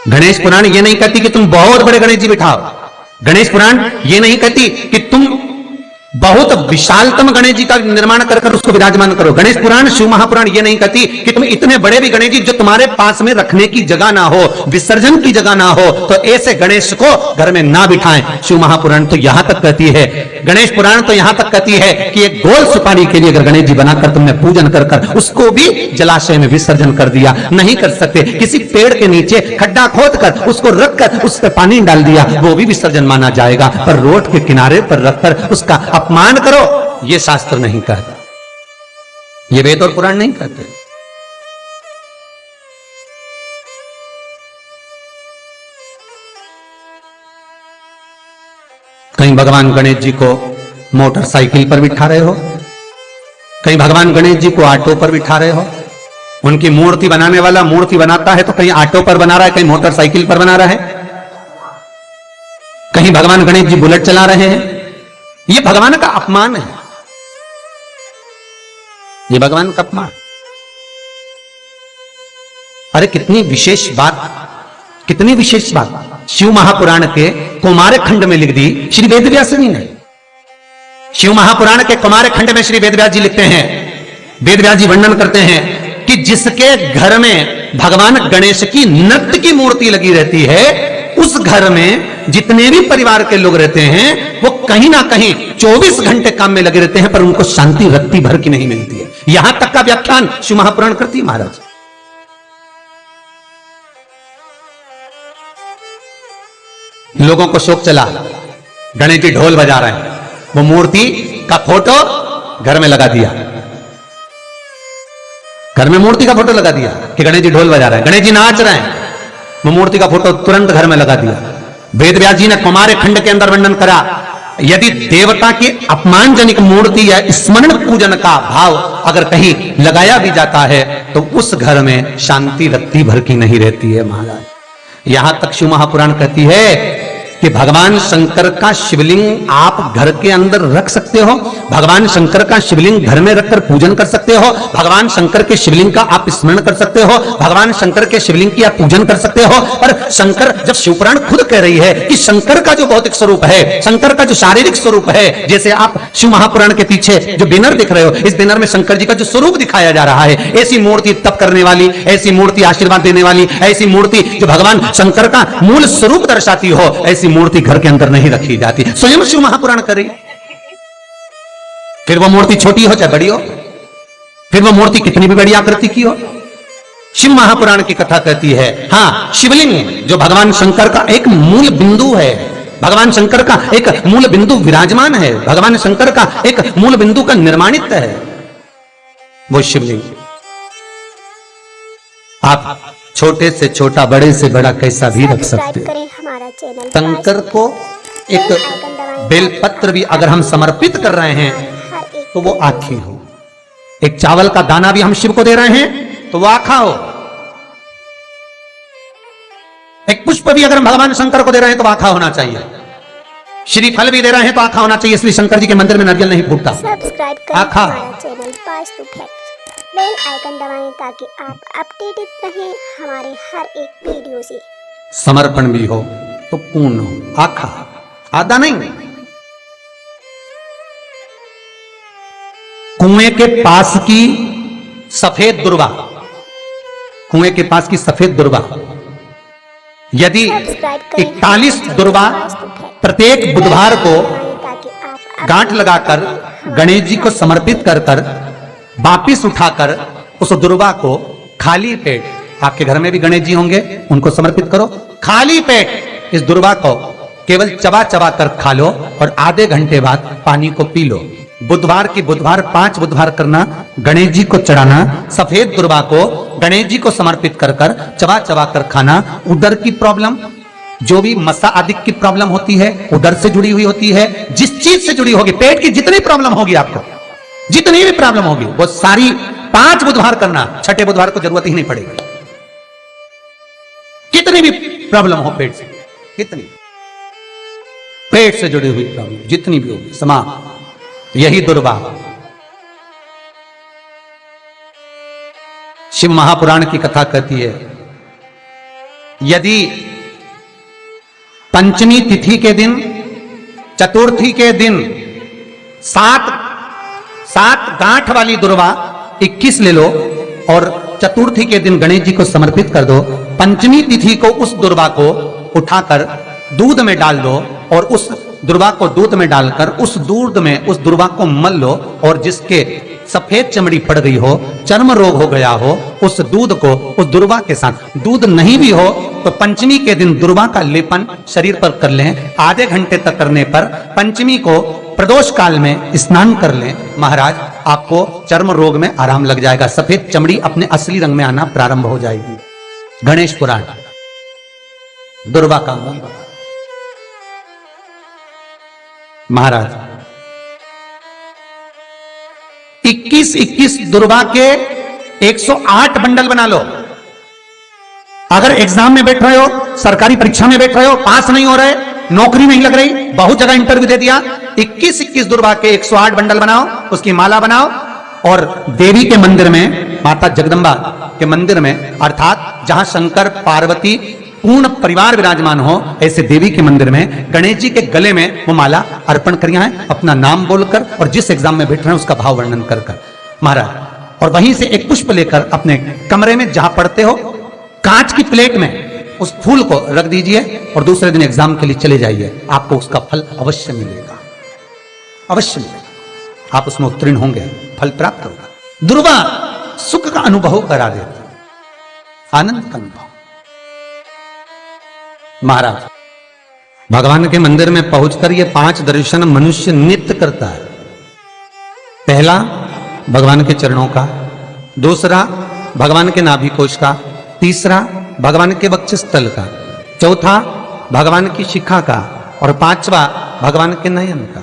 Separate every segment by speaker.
Speaker 1: गणेश पुराण ये नहीं कहती कि तुम बहुत बड़े गणेश जी बिठाओ। गणेश पुराण ये नहीं कहती कि तुम बहुत विशालतम गणेश जी का निर्माण कर कर उसको विराजमान करो। गणेश पुराण, शिव महापुराण ये नहीं कहती कि तुम इतने बड़े भी गणेश जी जो तुम्हारे पास में रखने की जगह ना हो, विसर्जन की जगह ना हो, तो ऐसे गणेश को घर में ना बिठाएं। शिव महापुराण तो यहां तक कहती है, गणेश पुराण तो यहां तक कहती है कि एक गोल सुपारी के लिए अगर गणेश जी बनाकर तुमने पूजन कर कर उसको भी जलाशय में विसर्जन कर दिया, नहीं कर सकते। किसी पेड़ के नीचे खड्डा खोद कर उसको रखकर उस पर पानी डाल दिया, वो भी विसर्जन माना जाएगा। पर रोड के किनारे पर रखकर उसका अपमान करो, यह शास्त्र नहीं कहता, यह वेद और पुराण नहीं कहते। कहीं भगवान गणेश जी को मोटरसाइकिल पर बिठा रहे हो, कहीं भगवान गणेश जी को ऑटो पर बिठा रहे हो। उनकी मूर्ति बनाने वाला मूर्ति बनाता है तो कहीं ऑटो पर बना रहा है, कहीं मोटरसाइकिल पर बना रहा है, कहीं भगवान गणेश जी बुलेट चला रहे हैं। यह भगवान का अपमान है, यह भगवान का अपमान। अरे कितनी विशेष बात, कितनी विशेष बात शिव महापुराण के कुमार खंड में लिख दी श्री वेदव्यास जी ने। शिव महापुराण के कुमार खंड में श्री वेदव्यास जी लिखते हैं, वेदव्यास जी वर्णन करते हैं कि जिसके घर में भगवान गणेश की नृत्य की मूर्ति लगी रहती है, उस घर में जितने भी परिवार के लोग रहते हैं वो कहीं ना कहीं 24 घंटे काम में लगे रहते हैं, पर उनको शांति रत्ती भर की नहीं मिलती है। यहां तक का व्याख्यान शिव महापुराण करती है महाराज। लोगों को शोक चला, गणेश जी ढोल बजा रहे हैं, वो मूर्ति का फोटो घर में लगा दिया, घर में मूर्ति का फोटो लगा दिया कि गणेश जी ढोल बजा रहे हैं, गणेश जी नाच रहे हैं, वो मूर्ति का फोटो तुरंत घर में लगा दिया। वेदव्यास जी ने कुमार खंड के अंदर वर्णन करा, यदि देवता की अपमानजनक मूर्ति या स्मरण पूजन का भाव अगर कहीं लगाया भी जाता है तो उस घर में शांति रत्ती भर की नहीं रहती है महाराज। यहां तक शिव महापुराण कहती है कि भगवान शंकर का शिवलिंग आप घर के अंदर रख सकते हो, भगवान शंकर का शिवलिंग घर में रखकर पूजन कर सकते हो, भगवान शंकर के शिवलिंग का आप स्मरण कर सकते हो, भगवान शंकर के शिवलिंग की आप पूजन कर सकते हो। पर शंकर, जब शिवपुराण खुद कह रही है कि शंकर का जो भौतिक स्वरूप है, शंकर का जो शारीरिक स्वरूप है, जैसे आप शिव महापुराण के पीछे जो बैनर दिख रहे हो, इस बैनर में शंकर जी का जो स्वरूप दिखाया जा रहा है, ऐसी मूर्ति तप करने वाली, ऐसी मूर्ति आशीर्वाद देने वाली, ऐसी मूर्ति जो भगवान शंकर का मूल स्वरूप दर्शाती हो, ऐसी मूर्ति घर के अंदर नहीं रखी जाती। स्वयं शिव महापुराण करे, फिर वो मूर्ति छोटी हो चाहे बड़ी हो, फिर वो मूर्ति कितनी भी बड़ी आकृति की हो, शिव महापुराण की कथा कहती है। हां, शिवलिंग जो भगवान शंकर का एक मूल बिंदु है, भगवान शंकर का एक मूल बिंदु विराजमान है, भगवान शंकर का एक मूल बिंदु का निर्माणित है, वो शिवलिंग। आप छोटे से छोटा, बड़े से बड़ा कैसा भी रख सकते हैं। शंकर को एक बेलपत्र भी अगर हम समर्पित कर रहे हैं तो वो आखी हो, एक चावल का दाना भी हम शिव को दे रहे हैं तो वो आखा हो, एक पुष्प भी अगर हम भगवान शंकर को दे रहे हैं तो आखा होना चाहिए, श्रीफल भी दे रहे हैं तो आखा होना चाहिए। इसलिए शंकर जी के मंदिर में नारियल नहीं फूटता, आखा।
Speaker 2: बेल आइकन दबाएं ताकि आप अपडेटेड रहें हमारे हर एक वीडियो से।
Speaker 1: समर्पण भी हो तो पूर्ण हो, आखा, आधा नहीं। कुएं के पास की सफेद दुर्वा, कुएं के पास की सफेद दुर्वा, यदि 41 दुर्वा प्रत्येक बुधवार को गांठ लगाकर गणेश जी को समर्पित कर कर वापिस उठाकर उस दुर्वा को खाली पेट, आपके घर में भी गणेश जी होंगे, उनको समर्पित करो, खाली पेट इस दुर्वा को केवल चबा चबा कर खा लो और आधे घंटे बाद पानी को पी लो। बुधवार की बुधवार 5 बुधवार करना, गणेश जी को चढ़ाना, सफेद दुर्वा को गणेश जी को समर्पित कर कर चबा चबा कर खाना। उदर की प्रॉब्लम, जो भी मसा आदि की प्रॉब्लम होती है, उदर से जुड़ी हुई होती है, जिस चीज से जुड़ी होगी, पेट की जितनी प्रॉब्लम होगी, आपको जितनी भी प्रॉब्लम होगी वो सारी 5 बुधवार करना, 6ठे बुधवार को जरूरत ही नहीं पड़ेगी। कितनी भी प्रॉब्लम हो पेट से, कितनी पेट से जुड़ी हुई प्रॉब्लम जितनी भी होगी, समाप्त। यही दुर्वा शिव महापुराण की कथा कहती है यदि पंचमी तिथि के दिन, चतुर्थी के दिन सात गांठ वाली दुर्वा 21 ले लो और चतुर्थी के दिन गणेश जी को समर्पित कर दो। पंचमी तिथि को उस दुर्वा को उठाकर दूध में डाल दो और उस दुर्वा को दूध में डालकर उस दूध में उस दुर्वा को मल लो और जिसके सफेद चमड़ी पड़ गई हो, चर्म रोग हो गया हो, उस दूध को उस दुर्वा के साथ, दूध नहीं भी हो तो पंचमी के दिन दुर्वा का लेपन शरीर पर कर लें। आधे घंटे तक करने पर पंचमी को प्रदोष काल में स्नान कर लें। महाराज आपको चर्म रोग में आराम लग जाएगा, सफेद चमड़ी अपने असली रंग में आना प्रारंभ हो जाएगी। गणेश पुराण दुर्वा का मूल महाराज 21 दुर्वा के 108 बंडल बना लो। अगर एग्जाम में बैठ रहे हो, सरकारी परीक्षा में बैठ रहे हो, पास नहीं हो रहे, नौकरी नहीं लग रही, बहुत जगह इंटरव्यू दे दिया, 21 दुर्वा के 108 बंडल बनाओ, उसकी माला बनाओ और देवी के मंदिर में, माता जगदंबा के मंदिर में, अर्थात जहां शंकर पार्वती पूर्ण परिवार विराजमान हो, ऐसे देवी के मंदिर में गणेश जी के गले में वो माला अर्पण करिया है, अपना नाम बोलकर और जिस एग्जाम में बैठ रहे हैं उसका भाव वर्णन कर महाराज। और वहीं से एक पुष्प लेकर अपने कमरे में जहां पढ़ते हो, कांच की प्लेट में उस फूल को रख दीजिए और दूसरे दिन एग्जाम के लिए चले जाइए, आपको उसका फल अवश्य मिलेगा, अवश्य मिलेगा, आप उसमें उत्तीर्ण होंगे, फल प्राप्त होगा। दुर्वा सुख का अनुभव करा देती, आनंद का अनुभव। महाराज भगवान के मंदिर में पहुंचकर ये 5 दर्शन मनुष्य नित्य करता है। पहला भगवान के चरणों का, दूसरा भगवान के नाभि कोश का, तीसरा भगवान के वक्षस्थल का, चौथा भगवान की शिखा का और पांचवा भगवान के नयन का।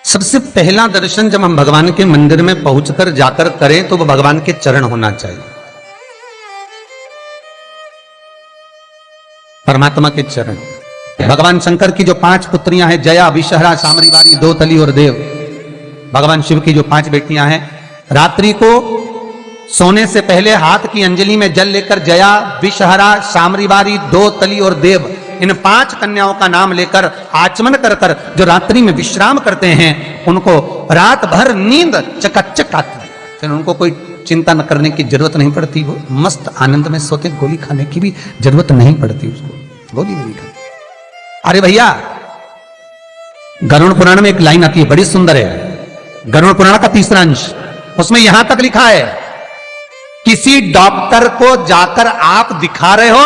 Speaker 1: सबसे पहला दर्शन जब हम भगवान के मंदिर में पहुंचकर जाकर करें तो वो भगवान के चरण होना चाहिए, परमात्मा के चरण। भगवान शंकर की जो 5 पुत्रियां हैं, जया, विषहरा, सामरीवारी, दोतली और देव, भगवान शिव की जो 5 बेटियां हैं, रात्रि को सोने से पहले हाथ की अंजलि में जल लेकर जया, विषहरा, सामरीवारी, दोतली और देव, इन 5 कन्याओं का नाम लेकर आचमन कर कर जो रात्रि में विश्राम करते हैं, उनको रात भर नींद चकाचक आती है, फिर उनको कोई चिंता न करने की जरूरत नहीं पड़ती, वो मस्त आनंद में सोते, गोली खाने की भी जरूरत नहीं पड़ती उसको, गोली नहीं खाती। अरे भैया, गरुड़ पुराण में एक लाइन आती है, बड़ी सुंदर है, गरुड़ पुराण का 3रा अंश, उसमें यहां तक लिखा है, किसी डॉक्टर को जाकर आप दिखा रहे हो,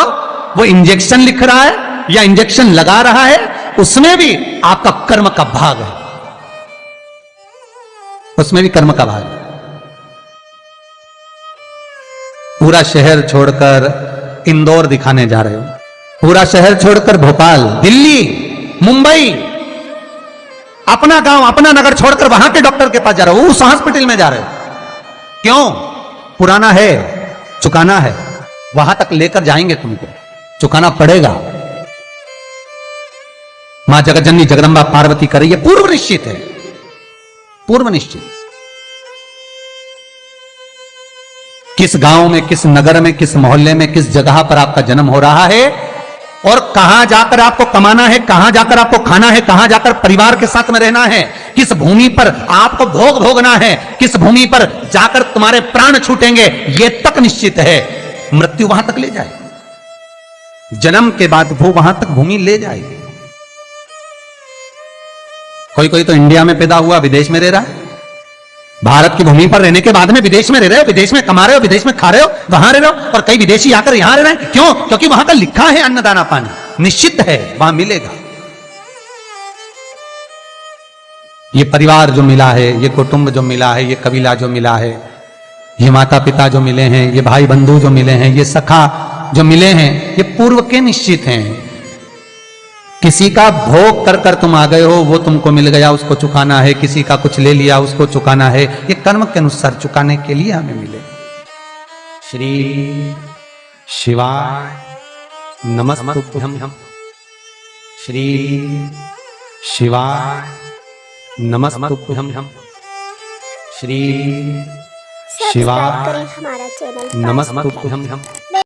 Speaker 1: वो इंजेक्शन लिख रहा है या इंजेक्शन लगा रहा है, उसमें भी आपका कर्म का भाग है, उसमें भी कर्म का भाग है। पूरा शहर छोड़कर इंदौर दिखाने जा रहे हो, पूरा शहर छोड़कर भोपाल, दिल्ली, मुंबई, अपना गांव, अपना नगर छोड़कर वहां के डॉक्टर के पास जा रहे हो, उस हॉस्पिटल में जा रहे हो, क्यों? पुराना है, चुकाना है, वहां तक लेकर जाएंगे, तुमको चुकाना पड़ेगा। मां जगज्जननी जगदंबा पार्वती कर रही है, पूर्व निश्चित है, पूर्व निश्चित। किस गांव में, किस नगर में, किस मोहल्ले में, किस जगह पर आपका जन्म हो रहा है और कहां जाकर आपको कमाना है, कहां जाकर आपको खाना है, कहां जाकर परिवार के साथ में रहना है, किस भूमि पर आपको भोग भोगना है, किस भूमि पर जाकर तुम्हारे प्राण छूटेंगे, यह तक निश्चित है। मृत्यु वहां तक ले जाए, जन्म के बाद वो वहां तक भूमि ले जाएगी। कोई तो इंडिया में पैदा हुआ, विदेश में रह रहा है, भारत की भूमि पर रहने के बाद में विदेश में रह रहे हो, विदेश में कमा रहे हो, विदेश में खा रहे हो, वहां रह रहे हो, और कई विदेशी आकर यहां रह रहे हैं, क्यों? क्योंकि वहां का लिखा है अन्नदाना पानी, निश्चित है वहां मिलेगा। ये परिवार जो मिला है, ये कुटुंब जो मिला है, ये कबीला जो मिला है, ये माता पिता जो मिले हैं, ये भाई बंधु जो मिले हैं, ये सखा जो मिले हैं, ये पूर्व के निश्चित हैं। किसी का भोग कर कर तुम आ गए हो, वो तुमको मिल गया, उसको चुकाना है, किसी का कुछ ले लिया, उसको चुकाना है, ये कर्म के अनुसार चुकाने के लिए हमें मिले। श्री शिवाय नमस्तुभ्यं, श्री शिवाय नमस्तुभ्यं, श्री
Speaker 2: सब्सक्राइब करें हमारा चैनल
Speaker 1: नमस्तुभ्यं।